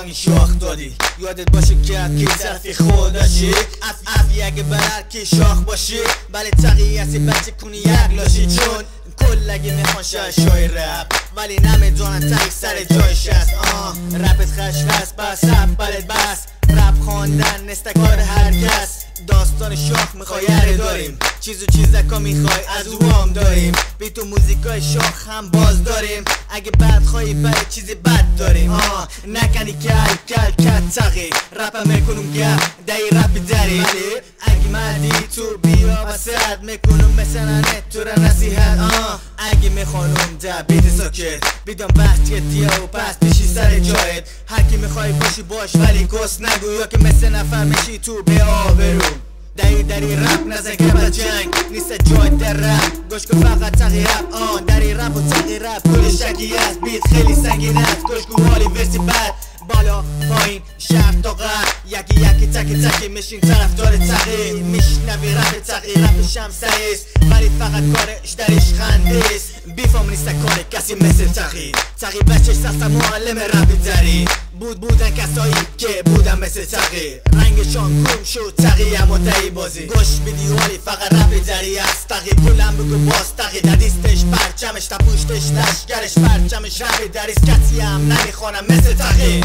آهنگ شاخ دادی یادت باشه که از کی طرفی خودشی افی اگه برر که شاخ باشی بله تقیی هستی بچه کنی یک لاشی چون کل اگه میخوان شای رپ ولی نمیدونن تقیی سر جایش هست رپت خشخست بس بلد بس رپ خواندن نسته کار هر کس داستان شاخ میخوای داریم چیز و چیزکا میخوای از او هم داریم بی تو موزیکای شاخ هم باز داریم اگه بد خواهی برای چیزی بد داریم نکنی کل تقی رپ میکنم گپ دایی رپ داری اگه مردی تو بیا وسط میکنم مثلا تو را نصیحت اگه میخوانم ده بیت ساکت بیدم بحث دیا و پس پیشی سر جایت هر کی میخوای باشی باش ولی کس نگو یا که مثل نفر میشی تو به آبرو دری رپ نزن که با جنگ نیست جای در رپ گوش کن فقط تقی رپ دری رپ و تقی رپ کل شکی است بیت خیلی سنگین است گوش کن حالی ورسی بد بالا پایین شهر تا غرب یکی تکی میشین طرفدار تقی میشنوی رپ تقی رپ شمسه است ولی فقط کارش درش خنده است بیفام نیست کار کسی مثل تقی بچش سخت معلم رپ دری بودن کسایی که بودن مثل تقی رنگشان کم شد تقی اما تایی بازی گوش بیدی حالی فقط رپ دری است تقی کلم بگو باز تقی ددیستش پرچمش تا پوشتش لشگرش پرچمش رپ دریست کسی هم نمیخوانم مثل تقی